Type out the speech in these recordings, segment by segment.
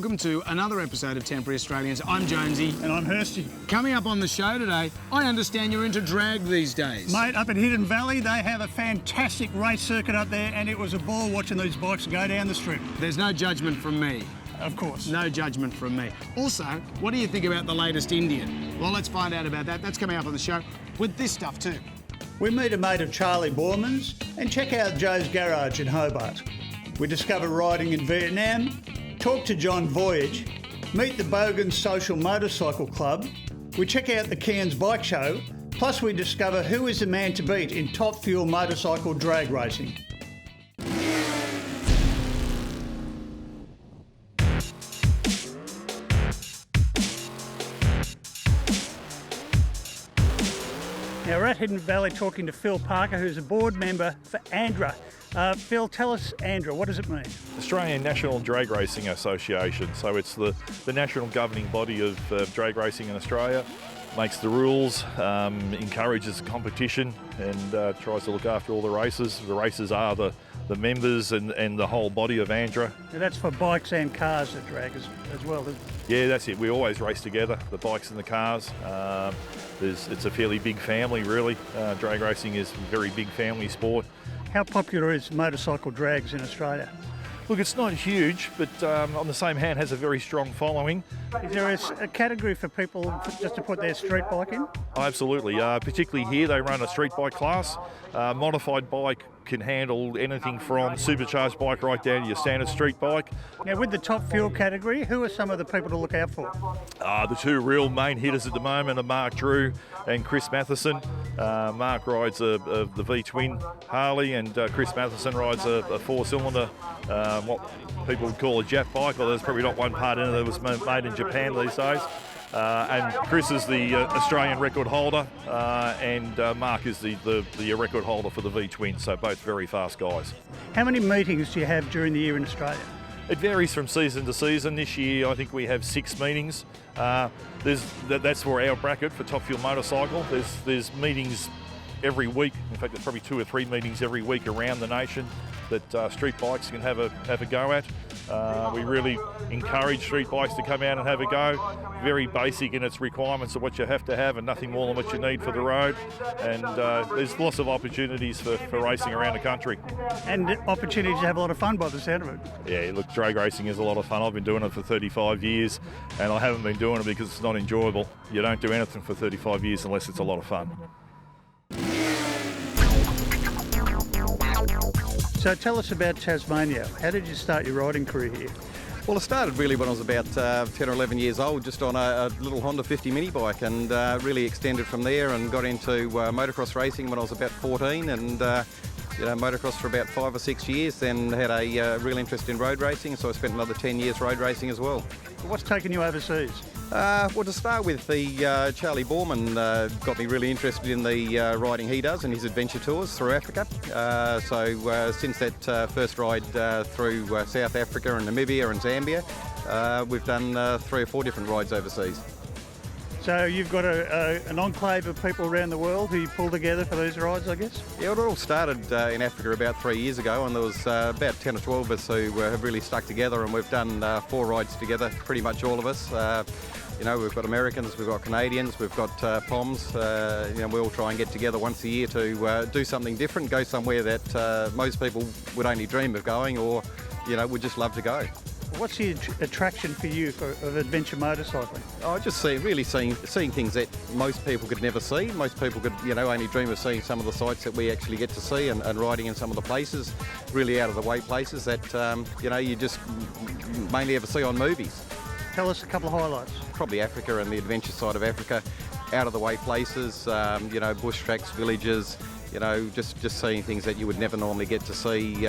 welcome to another episode of Temporary Australians. I'm Jonesy. And I'm Hirsty. Coming up on the show today, I understand you're into drag these days. Mate, up at Hidden Valley, they have a fantastic race circuit up there, and it was a ball watching these bikes go down the strip. There's no judgment from me. Of course. No judgment from me. Also, what do you think about the latest Indian? Well, let's find out about that. That's coming up on the show with this stuff too. We meet a mate of Charlie Boormans and check out Joe's garage in Hobart. We discover riding in Vietnam, talk to John Voyage, meet the Bogans Social Motorcycle Club, we check out the Cairns bike show, plus we discover who is the man to beat in top fuel motorcycle drag racing. Now we're at Hidden Valley talking to Phil Parker, who's a board member for ANDRA. Phil, tell us ANDRA, what does it mean? Australian National Drag Racing Association. So it's the national governing body of drag racing in Australia. Makes the rules, encourages competition and tries to look after all the races. The races are the members and the whole body of ANDRA. Now that's for bikes and cars that drag as well, isn't it? Yeah, that's it. We always race together, the bikes and the cars. It's a fairly big family, really. Drag racing is a very big family sport. How popular is motorcycle drags in Australia? Look, it's not huge, but on the same hand has a very strong following. Is there a category for people just to put their street bike in? Oh, absolutely. Particularly here, they run a street bike class. Modified bike can handle anything from supercharged bike right down to your standard street bike. Now, with the top fuel category, who are some of the people to look out for? The two real main hitters at the moment are Mark Drew and Chris Matheson. Mark rides the V-twin Harley, and Chris Matheson rides a four-cylinder, what people would call a Jap bike, although there's probably not one part in it that was made in Japan these days. And Chris is the Australian record holder, and Mark is the record holder for the V-twin, so both very fast guys. How many meetings do you have during the year in Australia? It varies from season to season. This year I think we have 6 meetings. That's for our bracket for Top Fuel Motorcycle. There's meetings every week. In fact, there's probably 2 or 3 meetings every week around the nation that street bikes can have a go at. We really encourage street bikes to come out and have a go. Very basic in its requirements of what you have to have and nothing more than what you need for the road. And there's lots of opportunities for racing around the country. And opportunities to have a lot of fun by the sound of it. Yeah, look, drag racing is a lot of fun. I've been doing it for 35 years and I haven't been doing it because it's not enjoyable. You don't do anything for 35 years unless it's a lot of fun. So tell us about Tasmania. How did you start your riding career here? Well, I started really when I was about 10 or 11 years old, just on a little Honda 50 mini bike, and really extended from there and got into motocross racing when I was about 14, and motocross for about 5 or 6 years, then had a real interest in road racing, so I spent another 10 years road racing as well. What's taken you overseas? Well, to start with, the Charlie Boorman got me really interested in the riding he does and his adventure tours through Africa. So since that first ride through South Africa and Namibia and Zambia, we've done 3 or 4 different rides overseas. So you've got an enclave of people around the world who you pull together for these rides, I guess? Yeah, it all started in Africa about 3 years ago, and there was about 10 or 12 of us who have really stuck together, and we've done 4 rides together, pretty much all of us. We've got Americans, we've got Canadians, we've got POMs. We all try and get together once a year to do something different, go somewhere that most people would only dream of going, or would just love to go. What's the attraction for you of adventure motorcycling? I just seeing things that most people could never see. Most people could, only dream of seeing some of the sights that we actually get to see, and riding in some of the places, really out of the way places that, you just mainly ever see on movies. Tell us a couple of highlights. Probably Africa and the adventure side of Africa, out of the way places, bush tracks, villages, just seeing things that you would never normally get to see.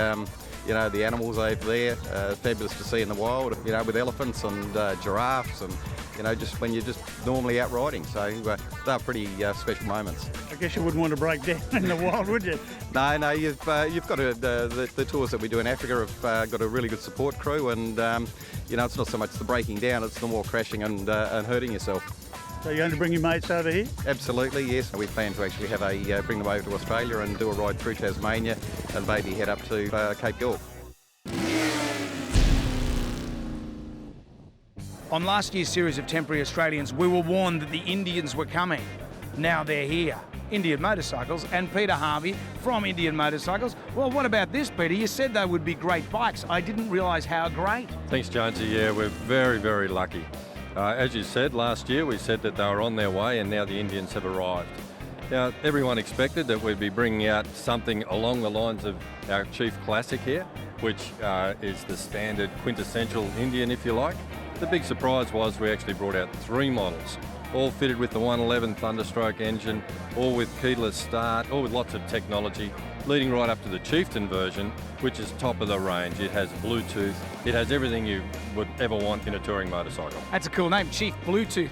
The animals over there, fabulous to see in the wild, with elephants and giraffes, and just when you're just normally out riding. So they're pretty special moments. I guess you wouldn't want to break down in the wild, would you? No, you've got the tours that we do in Africa have got a really good support crew, and it's not so much the breaking down, it's the more crashing and hurting yourself. So you're going to bring your mates over here? Absolutely, yes. We plan to actually have bring them over to Australia and do a ride through Tasmania and maybe head up to Cape York. On last year's series of Temporary Australians, we were warned that the Indians were coming. Now they're here. Indian Motorcycles and Peter Harvey from Indian Motorcycles. Well, what about this, Peter? You said they would be great bikes. I didn't realise how great. Thanks, Jonesy. Yeah, we're very, very lucky. As you said, last year we said that they were on their way and now the Indians have arrived. Now, everyone expected that we'd be bringing out something along the lines of our Chief Classic here, which is the standard quintessential Indian, if you like. The big surprise was we actually brought out 3 models, all fitted with the 111 Thunderstroke engine, all with keyless start, all with lots of technology, leading right up to the Chieftain version, which is top of the range. It has Bluetooth, it has everything you would ever want in a touring motorcycle. That's a cool name, Chief Bluetooth.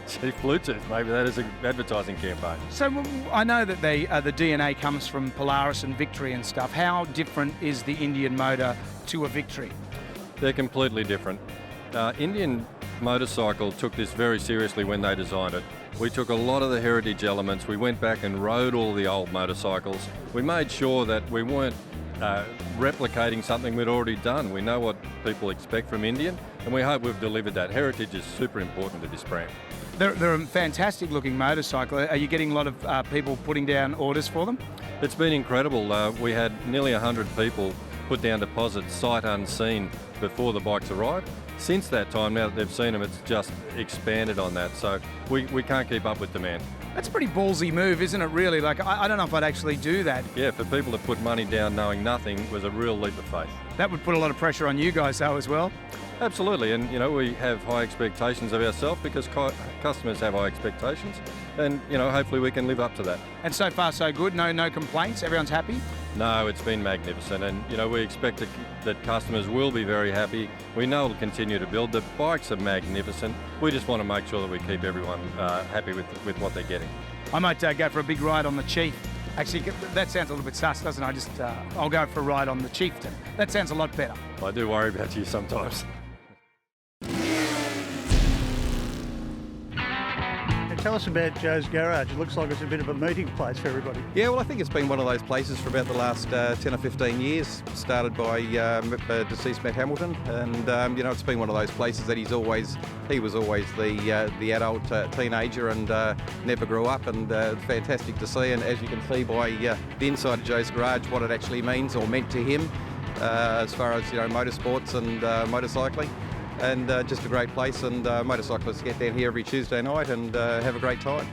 Chief Bluetooth, maybe that is an advertising campaign. So I know that the DNA comes from Polaris and Victory and stuff. How different is the Indian motor to a Victory? They're completely different. Indian Motorcycle took this very seriously when they designed it. We took a lot of the heritage elements, we went back and rode all the old motorcycles. We made sure that we weren't replicating something we'd already done. We know what people expect from Indian, and we hope we've delivered that. Heritage is super important to this brand. They're a fantastic looking motorcycle. Are you getting a lot of people putting down orders for them? It's been incredible. We had nearly 100 people put down deposits sight unseen before the bikes arrived. Since that time, now that they've seen them, it's just expanded on that. So we can't keep up with demand. That's a pretty ballsy move, isn't it, really? Like, I don't know if I'd actually do that. Yeah, for people to put money down knowing nothing was a real leap of faith. That would put a lot of pressure on you guys, though, as well. Absolutely, and we have high expectations of ourselves because customers have high expectations, and hopefully we can live up to that. And so far so good, no complaints, everyone's happy? No, it's been magnificent, and we expect that customers will be very happy. We know it'll continue to build. The bikes are magnificent. We just want to make sure that we keep everyone happy with what they're getting. I might go for a big ride on the Chief. Actually, that sounds a little bit sus, doesn't it? I'll go for a ride on the Chieftain. That sounds a lot better. I do worry about you sometimes. Tell us about Joe's Garage. It looks like it's a bit of a meeting place for everybody. Yeah, well, I think it's been one of those places for about the last 10 or 15 years, started by deceased Matt Hamilton, and it's been one of those places that he was always the adult teenager and never grew up, and fantastic to see. And as you can see by the inside of Joe's Garage, what it actually means or meant to him as far as motorsports and motorcycling. And just a great place, and motorcyclists get down here every Tuesday night and have a great time.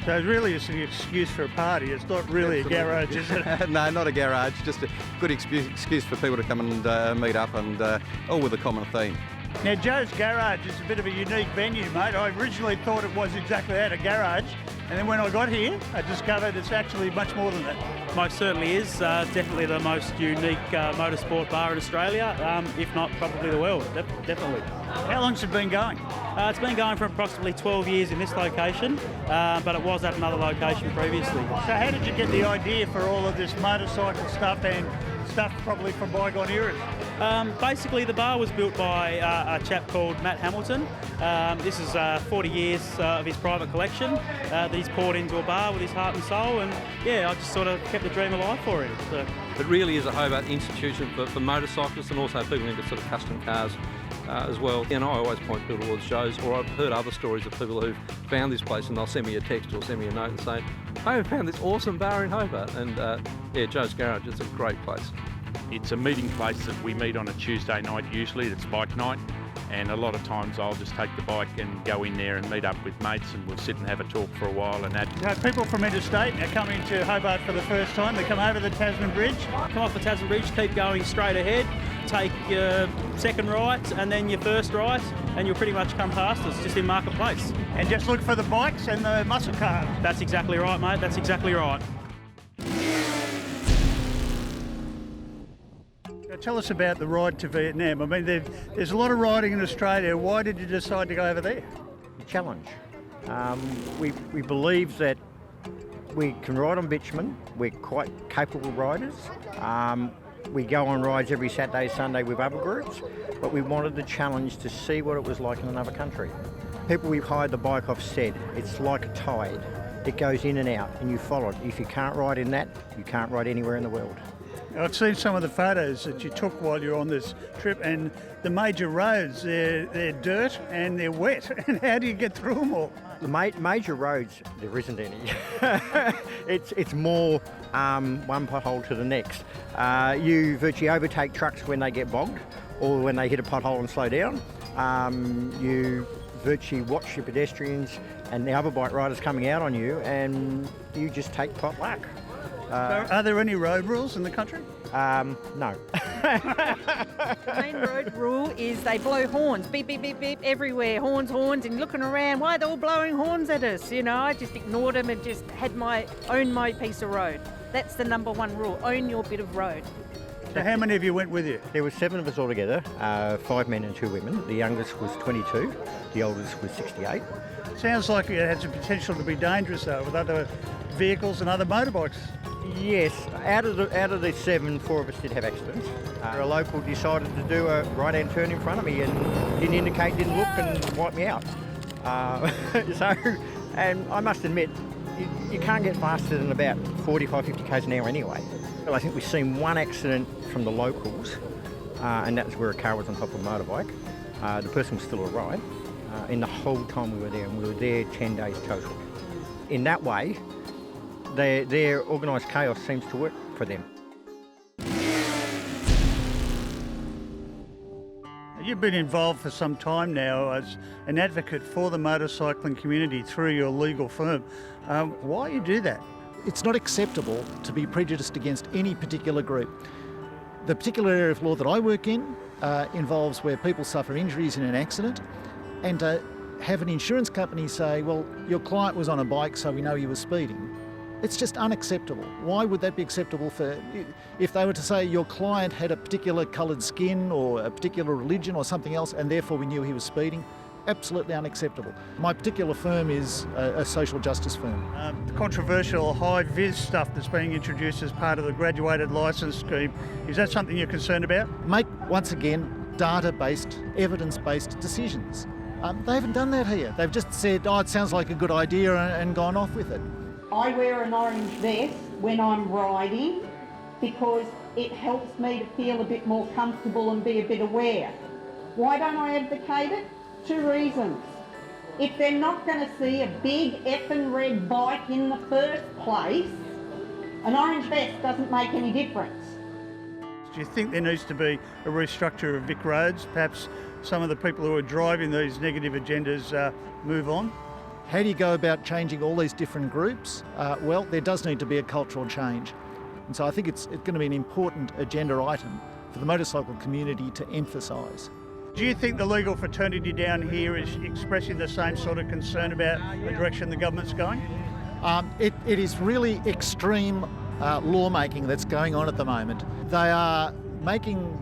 So really it's an excuse for a party, it's not really Absolutely. a garage, is it? No, not a garage, just a good excuse for people to come and meet up, and all with a common theme. Now Joe's Garage is a bit of a unique venue, mate. I originally thought it was exactly that, a garage, and then when I got here I discovered it's actually much more than that. Most certainly is. Definitely the most unique motorsport bar in Australia, if not probably the world, definitely. How long's it been going? It's been going for approximately 12 years in this location, but it was at another location previously. So how did you get the idea for all of this motorcycle stuff and stuff probably from bygone eras? Basically the bar was built by a chap called Matt Hamilton. This is 40 years of his private collection that he's poured into a bar with his heart and soul, and yeah, I just sort of kept the dream alive for him. So. It really is a Hobart institution for motorcyclists and also people into sort of custom cars as well. And I always point people towards Joe's, or I've heard other stories of people who've found this place and they'll send me a text or send me a note and say, I found this awesome bar in Hobart. And yeah, Joe's Garage, it's a great place. It's a meeting place that we meet on a Tuesday night usually, it's bike night, and a lot of times I'll just take the bike and go in there and meet up with mates, and we'll sit and have a talk for a while. And that. People from interstate are coming to Hobart for the first time. They come over the Tasman Bridge. Come off the Tasman Bridge, keep going straight ahead, take your second right and then your first right, and you'll pretty much come past us just in Marketplace. And just look for the bikes and the muscle cars. That's exactly right, mate, that's exactly right. Tell us about the ride to Vietnam. I mean, there's a lot of riding in Australia. Why did you decide to go over there? Challenge. We believe that we can ride on bitumen. We're quite capable riders. We go on rides every Saturday, Sunday with other groups, but we wanted the challenge to see what it was like in another country. People we've hired the bike off said it's like a tide. It goes in and out and you follow it. If you can't ride in that, you can't ride anywhere in the world. I've seen some of the photos that you took while you're on this trip, and the major roads, they're dirt and they're wet. And how do you get through them all? The major roads, there isn't any. It's more one pothole to the next. You virtually overtake trucks when they get bogged or when they hit a pothole and slow down. You virtually watch your pedestrians and the other bike riders coming out on you, and you just take pot luck. Are there any road rules in the country? No. The main road rule is they blow horns, beep, beep, beep, beep, everywhere, horns, and looking around, why are they all blowing horns at us? You know, I just ignored them and just had own my piece of road. That's the number one rule, own your bit of road. So how many of you went with you? There were 7 of us altogether, 5 men and 2 women. The youngest was 22, the oldest was 68. Sounds like it has the potential to be dangerous though, with other vehicles and other motorbikes. Yes, out of the 7, 4 of us did have accidents. A local decided to do a right-hand turn in front of me and didn't indicate, didn't look, and wiped me out. And I must admit, you can't get faster than about 45, 50 k's an hour anyway. Well, I think we've seen one accident from the locals, and that was where a car was on top of a motorbike. The person was still all right in the whole time we were there, and we were there 10 days total. In that way, their organised chaos seems to work for them. You've been involved for some time now as an advocate for the motorcycling community through your legal firm. Why do you do that? It's not acceptable to be prejudiced against any particular group. The particular area of law that I work in involves where people suffer injuries in an accident, and to have an insurance company say, well, your client was on a bike so we know he was speeding. It's just unacceptable. Why would that be acceptable if they were to say your client had a particular coloured skin or a particular religion or something else and therefore we knew he was speeding? Absolutely unacceptable. My particular firm is a social justice firm. The controversial high-vis stuff that's being introduced as part of the graduated licence scheme, is that something you're concerned about? Make, once again, data-based, evidence-based decisions. They haven't done that here. They've just said, oh, it sounds like a good idea and gone off with it. I wear an orange vest when I'm riding because it helps me to feel a bit more comfortable and be a bit aware. Why don't I advocate it? 2 reasons. If they're not going to see a big effing red bike in the first place, an orange vest doesn't make any difference. Do you think there needs to be a restructure of Vic roads? Perhaps some of the people who are driving these negative agendas move on? How do you go about changing all these different groups? Well, there does need to be a cultural change. And so I think it's going to be an important agenda item for the motorcycle community to emphasise. Do you think the legal fraternity down here is expressing the same sort of concern about the direction the government's going? It is really extreme lawmaking that's going on at the moment. They are making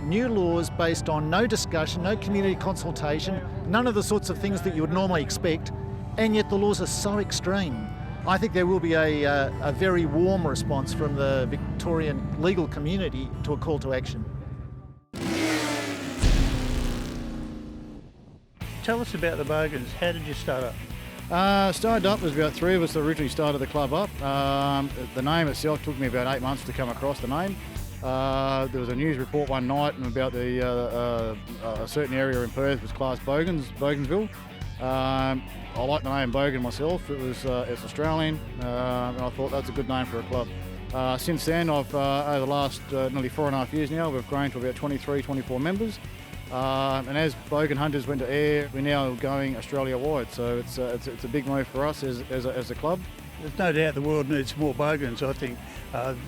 new laws based on no discussion, no community consultation, none of the sorts of things that you would normally expect, and yet the laws are so extreme. I think there will be a very warm response from the Victorian legal community to a call to action. Tell us about the Bogans. How did you start up? Started up, there's about 3 of us that originally started the club up. The name itself took me about 8 months to come across the name. There was a news report one night about a certain area in Perth was classed Bogansville. I like the name Bogan myself. It's Australian, and I thought that's a good name for a club. Since then, over the last nearly 4.5 years now, we've grown to about 23, 24 members. And as Bogan Hunters went to air, we're now going Australia-wide. So it's a big move for us as a club. There's no doubt the world needs more Bogans, I think.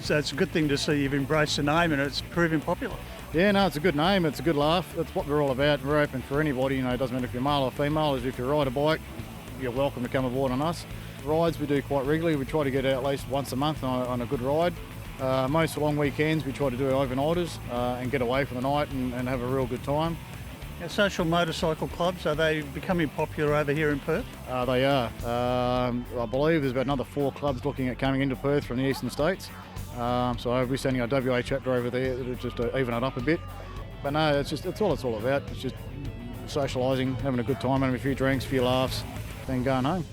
So it's a good thing to see you've embraced the name and it's proving popular. Yeah, no, it's a good name. It's a good laugh. That's what we're all about. We're open for anybody. You know, it doesn't matter if you're male or female. If you ride a bike, you're welcome to come aboard on us. Rides we do quite regularly. We try to get out at least once a month on a good ride. Most long weekends we try to do overnighters and get away for the night and have a real good time. Social motorcycle clubs, are they becoming popular over here in Perth? They are. I believe there's about another 4 clubs looking at coming into Perth from the eastern states. So we're sending our WA chapter over there just to even it up a bit. But no, it's all it's all about. It's just socialising, having a good time, having a few drinks, a few laughs, then going home.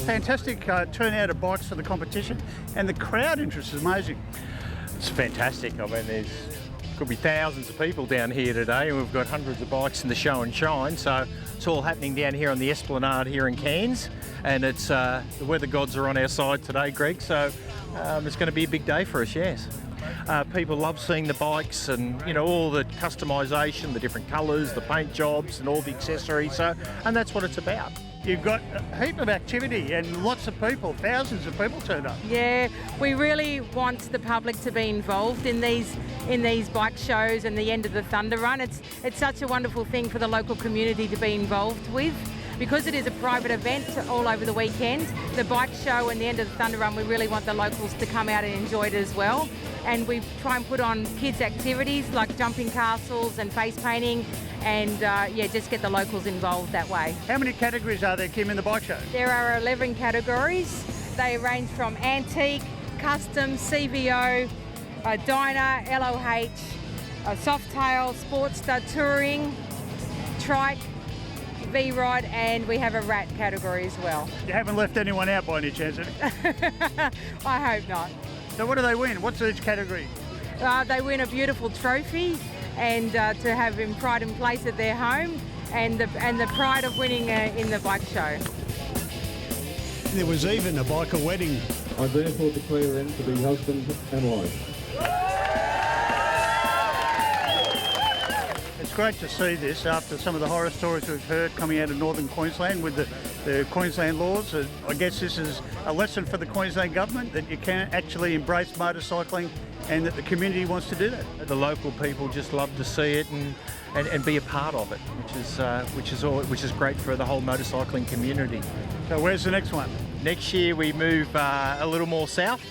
fantastic turnout of bikes for the competition, and the crowd interest is amazing. It's fantastic. I mean, there's could be thousands of people down here today, and we've got hundreds of bikes in the show and shine. So it's all happening down here on the Esplanade here in Cairns, and it's the weather gods are on our side today, Greg. So it's going to be a big day for us. Yes. People love seeing the bikes and, you know, all the customisation, the different colours, the paint jobs and all the accessories. So, and that's what it's about. You've got a heap of activity and lots of people, thousands of people turned up. Yeah, we really want the public to be involved in these bike shows and the end of the Thunder Run. It's such a wonderful thing for the local community to be involved with. Because it is a private event all over the weekend, the bike show and the end of the Thunder Run, we really want the locals to come out and enjoy it as well. And we try and put on kids' activities like jumping castles and face painting, and just get the locals involved that way. How many categories are there, Kim, in the bike show? There are 11 categories. They range from antique, custom, CVO, dyno, LOH, softtail, sportster, touring, trike, V-ride, and we have a rat category as well. You haven't left anyone out by any chance, have you? I hope not. So what do they win? What's each category? They win a beautiful trophy, and to have in pride and place at their home, and the pride of winning in the bike show. There was even a biker wedding. I therefore declare them to be husband and wife. It's great to see this after some of the horror stories we've heard coming out of northern Queensland with the Queensland laws. I guess this is a lesson for the Queensland government that you can actually embrace motorcycling and that the community wants to do that. The local people just love to see it and be a part of it, which is great for the whole motorcycling community. So where's the next one? Next year we move a little more south.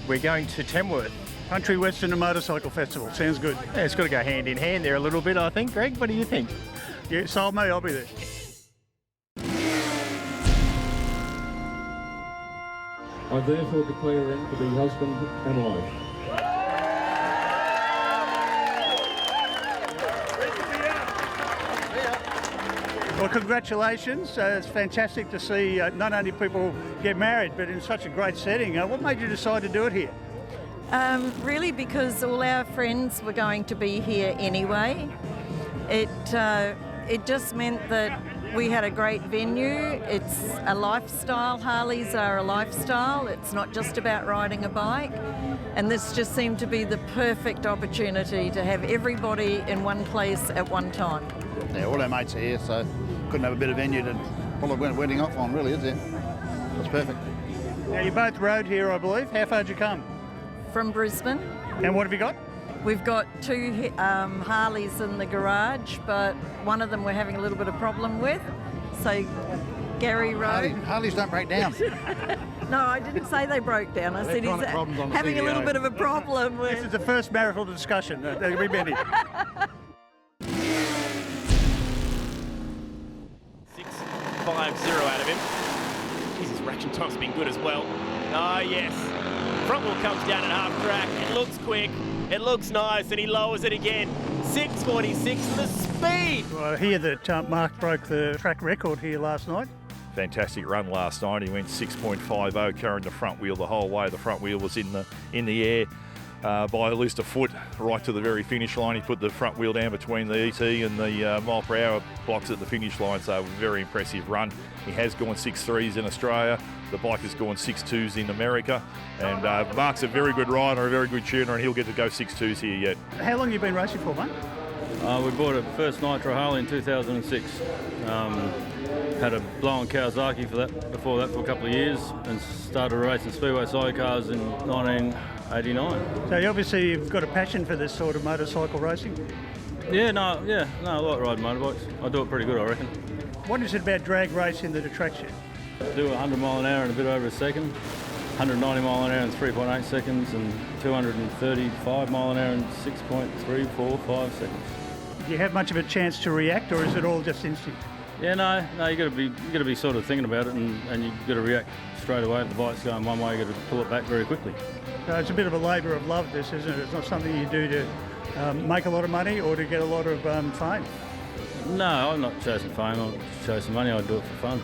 We're going to Tamworth. Country Western and Motorcycle Festival. Sounds good. Yeah, it's got to go hand in hand there a little bit, I think. Greg, what do you think? Yeah, sold me. I'll be there. I therefore declare them to be husband and wife. Well, congratulations. It's fantastic to see not only people get married, but in such a great setting. What made you decide to do it here? Really because all our friends were going to be here anyway. It just meant that we had a great venue. It's a lifestyle. Harleys are a lifestyle. It's not just about riding a bike. And this just seemed to be the perfect opportunity to have everybody in one place at one time. Yeah, all our mates are here, so couldn't have a better venue to pull a wedding off on, really, is it? It's perfect. Now, you both rode here, I believe. How far did you come? From Brisbane. And what have you got? We've got two Harleys in the garage, but one of them we're having a little bit of problem with. So Gary rode. Harleys don't break down. No, I didn't say they broke down. I said he's having a little bit of a problem with... This is the first marital discussion. There'll be many. 6.50 out of him. Jesus, reaction time's been good as well. Oh, yes. Front wheel comes down at half track. It looks quick. It looks nice, and he lowers it again. 6.46 the speed. Well, I hear that Mark broke the track record here last night. Fantastic run last night. He went 6.50, carrying the front wheel the whole way. The front wheel was in the air by at least a foot right to the very finish line. He put the front wheel down between the ET and the mile per hour blocks at the finish line, so a very impressive run. He has gone 6.3s in Australia. The bike has gone 6.2s in America, and Mark's a very good rider, a very good tuner, and he'll get to go 6.2s here yet. How long have you been racing for, mate? We bought a first Nitro Harley in 2006. Had a blown Kawasaki before that for a couple of years, and started racing speedway sidecars in 1989. So obviously you've got a passion for this sort of motorcycle racing? I like riding motorbikes. I do it pretty good, I reckon. What is it about drag racing that attracts you? Do 100 mile an hour in a bit over a second, 190 mile an hour in 3.8 seconds, and 235 mile an hour in 6.345 seconds. Do you have much of a chance to react, or is it all just instinct? Yeah, no, you got to be sort of thinking about it, and you got to react straight away. If the bike's going one way, you got to pull it back very quickly. So it's a bit of a labour of love, this, isn't it? It's not something you do to make a lot of money or to get a lot of fame. No, I'm not chasing fame. I'm chasing money. I do it for fun.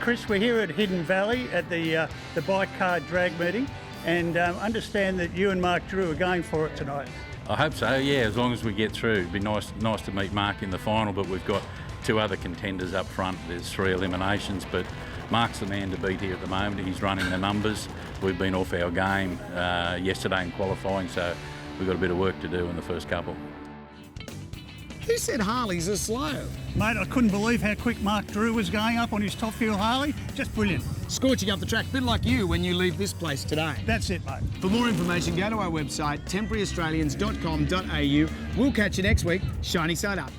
Chris, we're here at Hidden Valley at the bike car drag meeting, and understand that you and Mark Drew are going for it tonight. I hope so, yeah, as long as we get through. It'd be nice to meet Mark in the final, but we've got 2 other contenders up front. There's 3 eliminations, but Mark's the man to beat here at the moment. He's running the numbers. We've been off our game yesterday in qualifying, so we've got a bit of work to do in the first couple. Who said Harleys are slow? Mate, I couldn't believe how quick Mark Drew was going up on his top fuel Harley. Just brilliant. Scorching up the track, a bit like you when you leave this place today. That's it, mate. For more information, go to our website, temporaryaustralians.com.au. We'll catch you next week. Shiny side up.